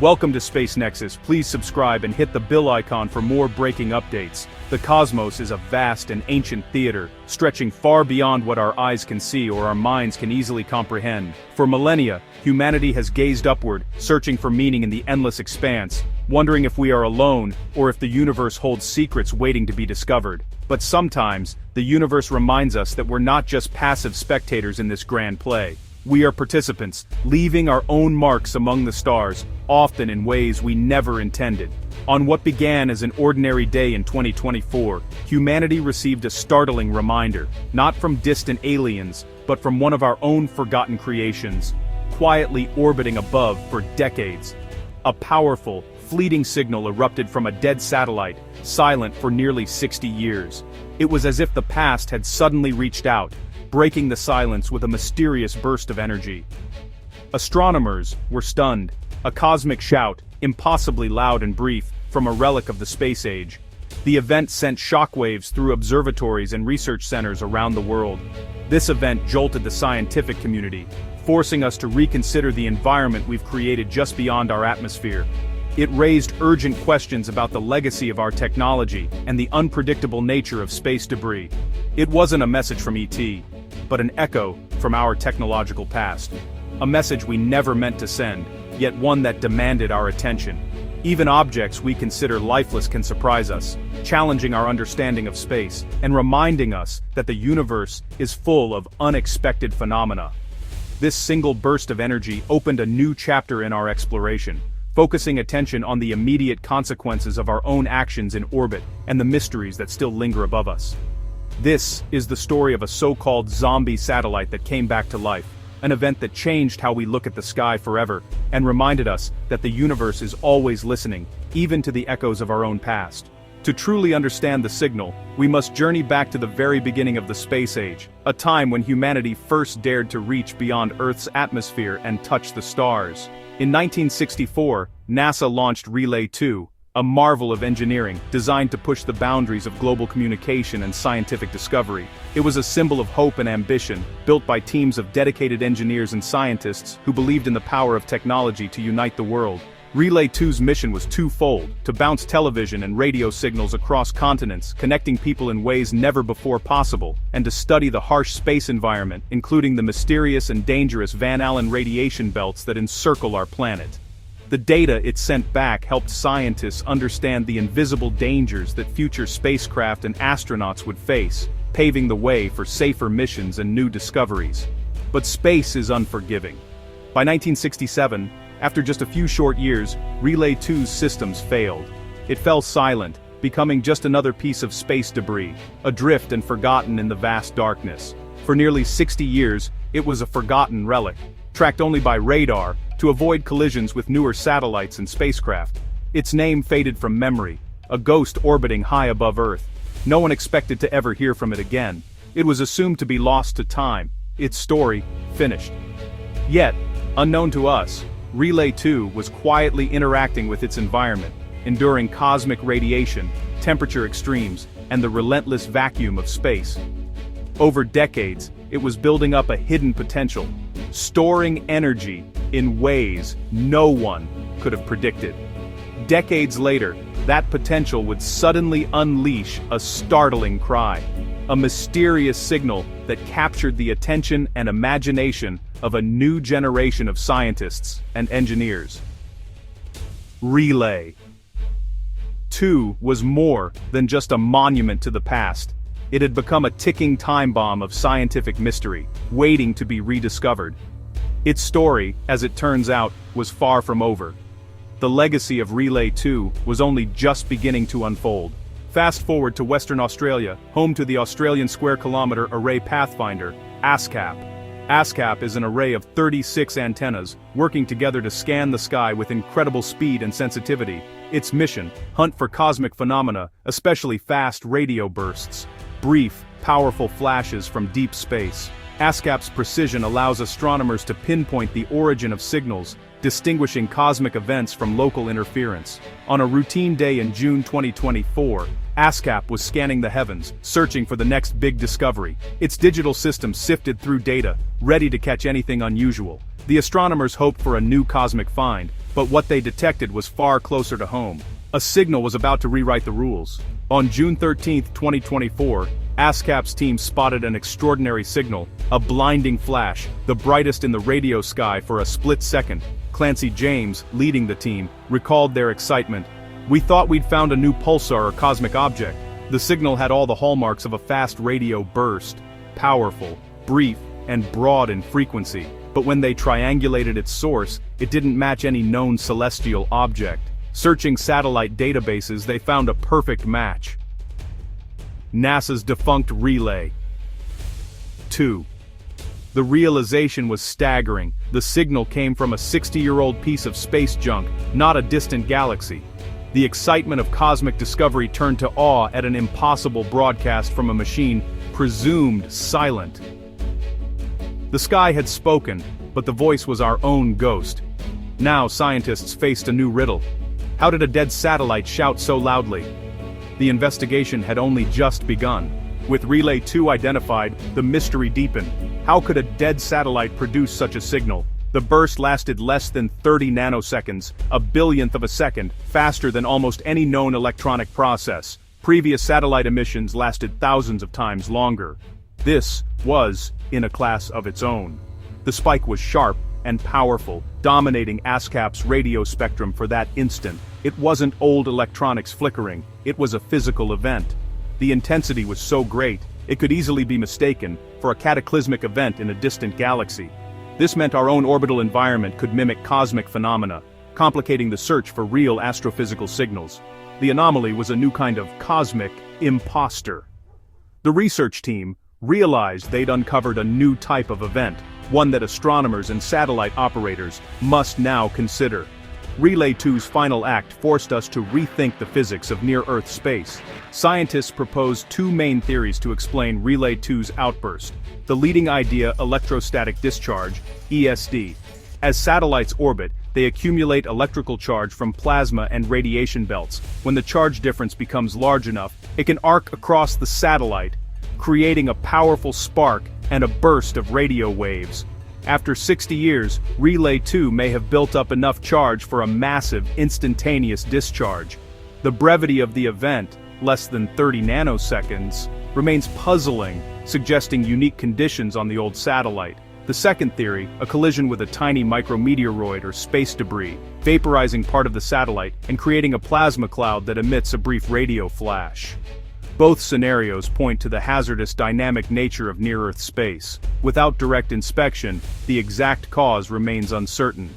Welcome to Space Nexus. Please subscribe and hit the bell icon for more breaking updates. The cosmos is a vast and ancient theater, stretching far beyond what our eyes can see or our minds can easily comprehend. For millennia, humanity has gazed upward, searching for meaning in the endless expanse, wondering if we are alone or if the universe holds secrets waiting to be discovered. But sometimes, the universe reminds us that we're not just passive spectators in this grand play. We are participants, leaving our own marks among the stars, often in ways we never intended. On what began as an ordinary day in 2024, humanity received a startling reminder, not from distant aliens, but from one of our own forgotten creations, quietly orbiting above for decades. A powerful, fleeting signal erupted from a dead satellite, silent for nearly 60 years. It was as if the past had suddenly reached out, breaking the silence with a mysterious burst of energy. Astronomers were stunned. A cosmic shout, impossibly loud and brief, from a relic of the space age. The event sent shockwaves through observatories and research centers around the world. This event jolted the scientific community, forcing us to reconsider the environment we've created just beyond our atmosphere. It raised urgent questions about the legacy of our technology and the unpredictable nature of space debris. It wasn't a message from ET, but an echo from our technological past. A message we never meant to send, yet one that demanded our attention. Even objects we consider lifeless can surprise us, challenging our understanding of space, and reminding us that the universe is full of unexpected phenomena. This single burst of energy opened a new chapter in our exploration, focusing attention on the immediate consequences of our own actions in orbit and the mysteries that still linger above us. This is the story of a so-called zombie satellite that came back to life, an event that changed how we look at the sky forever, and reminded us that the universe is always listening, even to the echoes of our own past. To truly understand the signal, we must journey back to the very beginning of the space age, a time when humanity first dared to reach beyond Earth's atmosphere and touch the stars. In 1964, NASA launched Relay 2, a marvel of engineering designed to push the boundaries of global communication and scientific discovery. It was a symbol of hope and ambition, built by teams of dedicated engineers and scientists who believed in the power of technology to unite the world. Relay 2's mission was twofold: to bounce television and radio signals across continents, connecting people in ways never before possible, and to study the harsh space environment, including the mysterious and dangerous Van Allen radiation belts that encircle our planet. The data it sent back helped scientists understand the invisible dangers that future spacecraft and astronauts would face, paving the way for safer missions and new discoveries. But space is unforgiving. By 1967, after just a few short years, Relay 2's systems failed. It fell silent, becoming just another piece of space debris, adrift and forgotten in the vast darkness. For nearly 60 years, it was a forgotten relic, tracked only by radar, to avoid collisions with newer satellites and spacecraft. Its name faded from memory, a ghost orbiting high above Earth. No one expected to ever hear from it again. It was assumed to be lost to time, its story finished. Yet, unknown to us, Relay 2 was quietly interacting with its environment, enduring cosmic radiation, temperature extremes, and the relentless vacuum of space. Over decades, it was building up a hidden potential, storing energy in ways no one could have predicted. Decades later, that potential would suddenly unleash a startling cry, a mysterious signal that captured the attention and imagination of a new generation of scientists and engineers. Relay 2 was more than just a monument to the past. It had become a ticking time bomb of scientific mystery, waiting to be rediscovered. Its story, as it turns out, was far from over. The legacy of Relay 2 was only just beginning to unfold. Fast forward to Western Australia, home to the Australian Square Kilometre Array Pathfinder, ASCAP. ASCAP is an array of 36 antennas, working together to scan the sky with incredible speed and sensitivity. Its mission: hunt for cosmic phenomena, especially fast radio bursts, brief, powerful flashes from deep space. ASCAP's precision allows astronomers to pinpoint the origin of signals, distinguishing cosmic events from local interference. On a routine day in June 2024, ASCAP was scanning the heavens, searching for the next big discovery. Its digital system sifted through data, ready to catch anything unusual. The astronomers hoped for a new cosmic find, But what they detected was far closer to home. A signal was about to rewrite the rules. On June 13, 2024, ASCAP's team spotted an extraordinary signal, a blinding flash, the brightest in the radio sky for a split second. Clancy James, leading the team, recalled their excitement. "We thought we'd found a new pulsar or cosmic object." The signal had all the hallmarks of a fast radio burst: powerful, brief, and broad in frequency. But when they triangulated its source, it didn't match any known celestial object. Searching satellite databases, they found a perfect match: NASA's defunct Relay 2. The realization was staggering. The signal came from a 60-year-old piece of space junk, not a distant galaxy. The excitement of cosmic discovery turned to awe at an impossible broadcast from a machine presumed silent. The sky had spoken, but the voice was our own ghost. Now scientists faced a new riddle. How did a dead satellite shout so loudly? The investigation had only just begun. With Relay 2 identified, the mystery deepened. How could a dead satellite produce such a signal? The burst lasted less than 30 nanoseconds, a billionth of a second, faster than almost any known electronic process. Previous satellite emissions lasted thousands of times longer. This was in a class of its own. The spike was sharp and powerful, dominating ASCAP's radio spectrum for that instant. It wasn't old electronics flickering, it was a physical event. The intensity was so great, it could easily be mistaken for a cataclysmic event in a distant galaxy. This meant our own orbital environment could mimic cosmic phenomena, complicating the search for real astrophysical signals. The anomaly was a new kind of cosmic imposter. The research team realized they'd uncovered a new type of event, one that astronomers and satellite operators must now consider. Relay 2's final act forced us to rethink the physics of near-Earth space. Scientists proposed two main theories to explain Relay 2's outburst. The leading idea, electrostatic discharge, ESD. As satellites orbit, they accumulate electrical charge from plasma and radiation belts. When the charge difference becomes large enough, it can arc across the satellite, creating a powerful spark and a burst of radio waves. After 60 years, Relay 2 may have built up enough charge for a massive, instantaneous discharge. The brevity of the event, less than 30 nanoseconds, remains puzzling, suggesting unique conditions on the old satellite. The second theory, a collision with a tiny micrometeoroid or space debris, vaporizing part of the satellite and creating a plasma cloud that emits a brief radio flash. Both scenarios point to the hazardous dynamic nature of near-Earth space. Without direct inspection, the exact cause remains uncertain.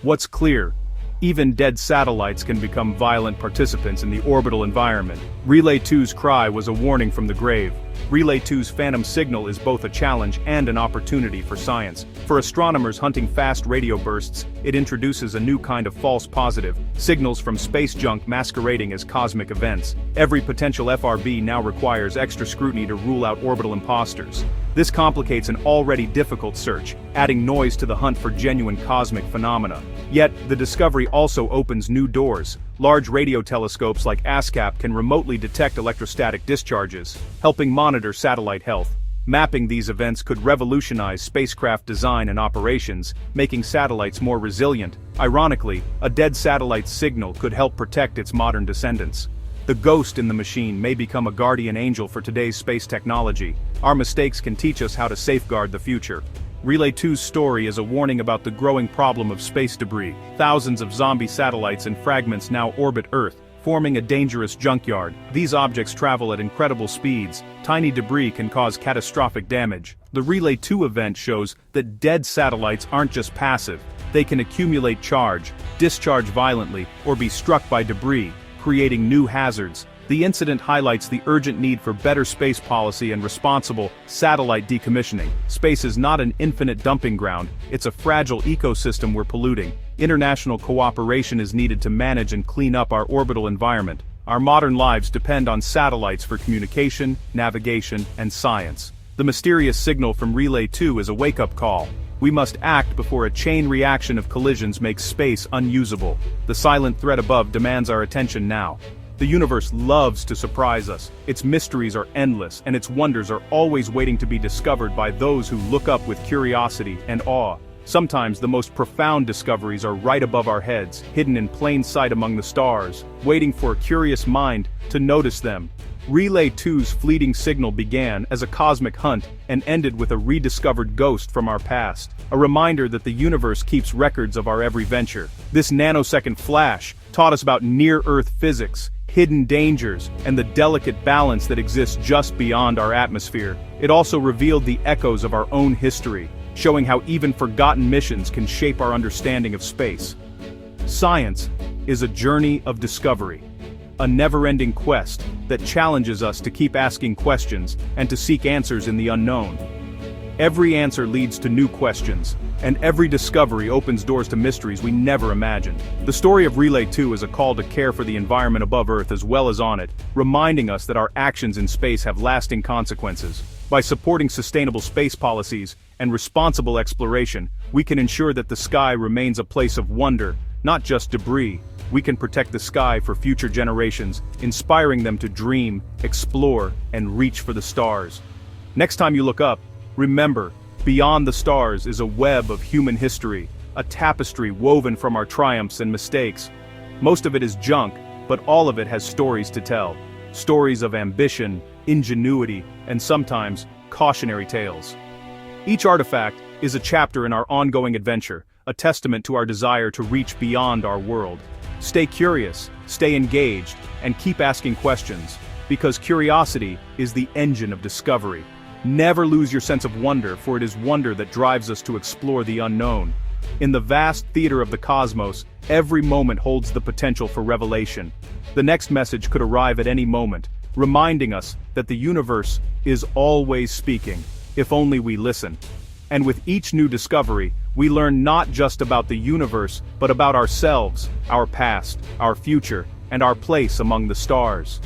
What's clear? Even dead satellites can become violent participants in the orbital environment. Relay 2's cry was a warning from the grave. Relay 2's phantom signal is both a challenge and an opportunity for science. For astronomers hunting fast radio bursts, it introduces a new kind of false positive, signals from space junk masquerading as cosmic events. Every potential FRB now requires extra scrutiny to rule out orbital imposters. This complicates an already difficult search, adding noise to the hunt for genuine cosmic phenomena. Yet, the discovery also opens new doors. Large radio telescopes like ASCAP can remotely detect electrostatic discharges, helping monitor satellite health. Mapping these events could revolutionize spacecraft design and operations, making satellites more resilient. Ironically, a dead satellite's signal could help protect its modern descendants. The ghost in the machine may become a guardian angel for today's space technology. Our mistakes can teach us how to safeguard the future. Relay 2's story is a warning about the growing problem of space debris. Thousands of zombie satellites and fragments now orbit Earth, forming a dangerous junkyard. These objects travel at incredible speeds. Tiny debris can cause catastrophic damage. The Relay 2 event shows that dead satellites aren't just passive. They can accumulate charge, discharge violently, or be struck by debris, creating new hazards. The incident highlights the urgent need for better space policy and responsible satellite decommissioning. Space is not an infinite dumping ground, it's a fragile ecosystem we're polluting. International cooperation is needed to manage and clean up our orbital environment. Our modern lives depend on satellites for communication, navigation, and science. The mysterious signal from Relay 2 is a wake-up call. We must act before a chain reaction of collisions makes space unusable. The silent threat above demands our attention now. The universe loves to surprise us. Its mysteries are endless, and its wonders are always waiting to be discovered by those who look up with curiosity and awe. Sometimes the most profound discoveries are right above our heads, hidden in plain sight among the stars, waiting for a curious mind to notice them. Relay 2's fleeting signal began as a cosmic hunt and ended with a rediscovered ghost from our past, a reminder that the universe keeps records of our every venture. This nanosecond flash taught us about near-Earth physics, hidden dangers, and the delicate balance that exists just beyond our atmosphere. It also revealed the echoes of our own history, showing how even forgotten missions can shape our understanding of space. Science is a journey of discovery, a never-ending quest that challenges us to keep asking questions and to seek answers in the unknown. Every answer leads to new questions, and every discovery opens doors to mysteries we never imagined. The story of Relay 2 is a call to care for the environment above Earth as well as on it, reminding us that our actions in space have lasting consequences. By supporting sustainable space policies and responsible exploration, we can ensure that the sky remains a place of wonder, not just debris. We can protect the sky for future generations, inspiring them to dream, explore, and reach for the stars. Next time you look up, remember, beyond the stars is a web of human history, a tapestry woven from our triumphs and mistakes. Most of it is junk, but all of it has stories to tell. Stories of ambition, ingenuity, and sometimes, cautionary tales. Each artifact is a chapter in our ongoing adventure, a testament to our desire to reach beyond our world. Stay curious, stay engaged, and keep asking questions, because curiosity is the engine of discovery. Never lose your sense of wonder, for it is wonder that drives us to explore the unknown. In the vast theater of the cosmos, every moment holds the potential for revelation. The next message could arrive at any moment, reminding us that the universe is always speaking, if only we listen. And with each new discovery, we learn not just about the universe, but about ourselves, our past, our future, and our place among the stars.